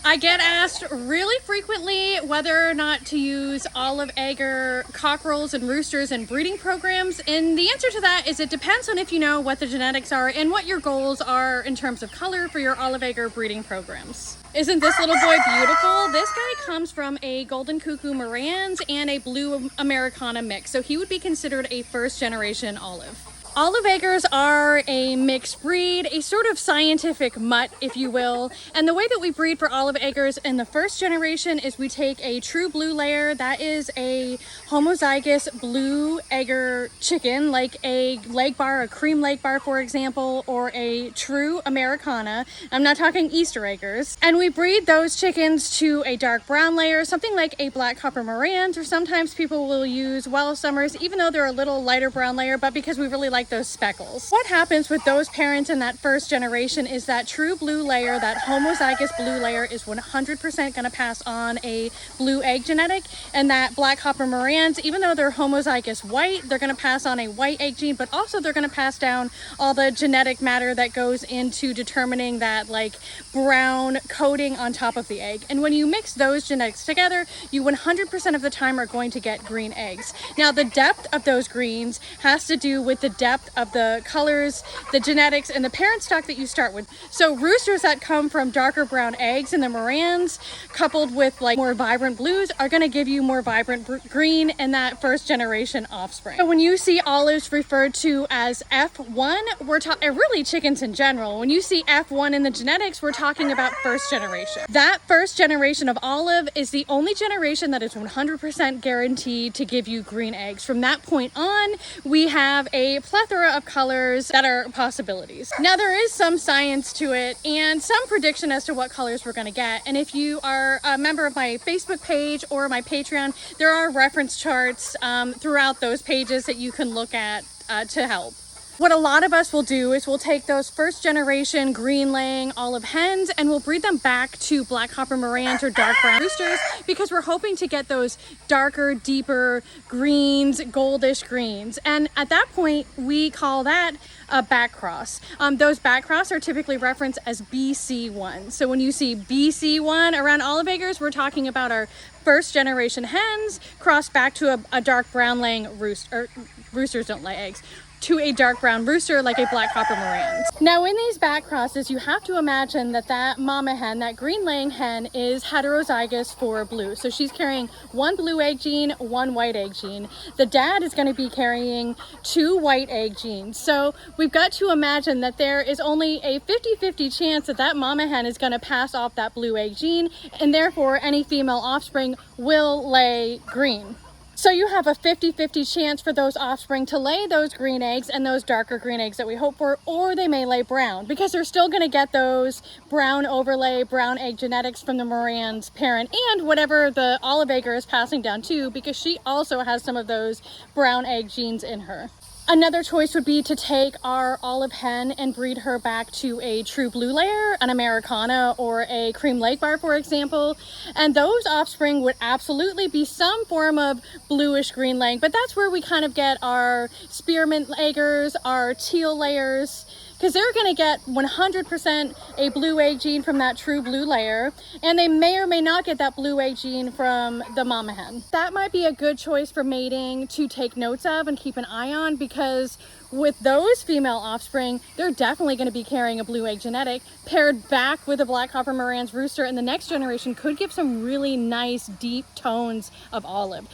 I get asked really frequently whether or not to use olive egger cockerels and roosters in breeding programs, and the answer to that is it depends on if you know what the genetics are and what your goals are in terms of color for your olive egger breeding programs. Isn't this little boy beautiful? This guy comes from a golden cuckoo Marans and a blue Americana mix, so he would be considered a first generation olive. Olive eggers are a mixed breed, a sort of scientific mutt, if you will. And the way that we breed for olive eggers in the first generation is we take a true blue layer, that is a homozygous blue egger chicken, like a leg bar, a cream leg bar, for example, or a true Americana. I'm not talking Easter eggers. And we breed those chickens to a dark brown layer, something like a black copper Marans, or sometimes people will use Welsh Summers, even though they're a little lighter brown layer, but because we really like those speckles. What happens with those parents in that first generation is that true blue layer, that homozygous blue layer, is 100% going to pass on a blue egg genetic, and that black copper Marans, even though they're homozygous white, they're going to pass on a white egg gene, but also they're going to pass down all the genetic matter that goes into determining that like brown coating on top of the egg. And when you mix those genetics together, you 100% of the time are going to get green eggs. Now the depth of those greens has to do with the depth of the colors, the genetics, and the parent stock that you start with. So roosters that come from darker brown eggs in the Marans, coupled with like more vibrant blues, are going to give you more vibrant green in that first generation offspring. So when you see olives referred to as F1, we're talking really chickens in general. When you see F1 in the genetics, we're talking about first generation. That first generation of olive is the only generation that is 100% guaranteed to give you green eggs. From that point on, we have a plethora of colors that are possibilities. Now there is some science to it and some prediction as to what colors we're going to get, and if you are a member of my Facebook page or my Patreon, there are reference charts throughout those pages that you can look at to help. What a lot of us will do is we'll take those first generation green laying olive hens and we'll breed them back to black copper Marans or dark brown roosters, because we're hoping to get those darker, deeper greens, goldish greens. And at that point, we call that a backcross. Those backcross are typically referenced as BC1. So when you see BC1 around olive eggers, we're talking about our first generation hens crossed back to a dark brown laying rooster. Roosters don't lay eggs. To a dark brown rooster like a black copper Marans. Now in these back crosses, you have to imagine that mama hen, that green laying hen, is heterozygous for blue. So she's carrying one blue egg gene, one white egg gene. The dad is going to be carrying two white egg genes. So we've got to imagine that there is only a 50-50 chance that mama hen is going to pass off that blue egg gene, and therefore any female offspring will lay green. So you have a 50-50 chance for those offspring to lay those green eggs and those darker green eggs that we hope for, or they may lay brown, because they're still going to get those brown overlay, brown egg genetics from the Marans parent and whatever the olive egger is passing down to, because she also has some of those brown egg genes in her. Another choice would be to take our olive hen and breed her back to a true blue layer, an Americana, or a cream leg bar, for example. And those offspring would absolutely be some form of bluish green laying, but that's where we kind of get our spearmint eggers, our teal layers, because they're going to get 100% a blue egg gene from that true blue layer, and they may or may not get that blue egg gene from the mama hen. That might be a good choice for mating to take notes of and keep an eye on, because with those female offspring, they're definitely going to be carrying a blue egg genetic paired back with a black copper Marans rooster, and the next generation could give some really nice deep tones of olive.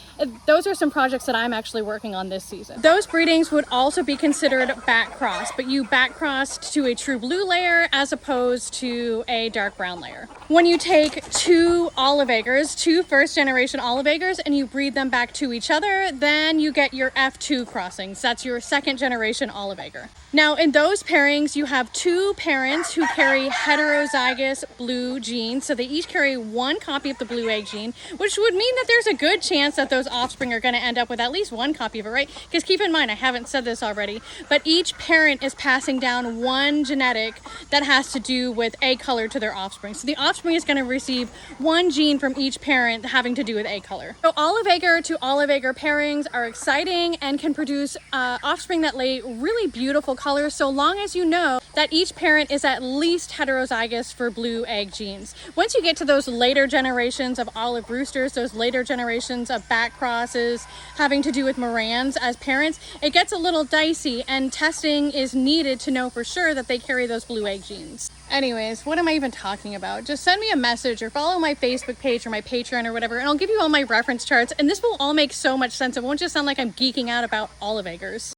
Those are some projects that I'm actually working on this season. Those breedings would also be considered backcross, but you backcrossed to a true blue layer as opposed to a dark brown layer. When you take two olive eggers, two first generation olive eggers, and you breed them back to each other, then you get your F2 crossings. That's your second generation olive egger. Now in those pairings, you have two parents who carry heterozygous blue genes, so they each carry one copy of the blue egg gene, which would mean that there's a good chance that those offspring are going to end up with at least one copy of it, right? Because keep in mind, I haven't said this already, but each parent is passing down one genetic that has to do with egg color to their offspring. So the offspring is going to receive one gene from each parent having to do with egg color. So olive egger to olive egger pairings are exciting and can produce offspring that lay really beautiful colors, so long as you know that each parent is at least heterozygous for blue egg genes. Once you get to those later generations of olive roosters, those later generations of backcrosses having to do with Morans as parents, it gets a little dicey, and testing is needed to know for sure that they carry those blue egg genes. Anyways, what am I even talking about? Just send me a message or follow my Facebook page or my Patreon or whatever, and I'll give you all my reference charts, and this will all make so much sense. It won't just sound like I'm geeking out about olive eggers.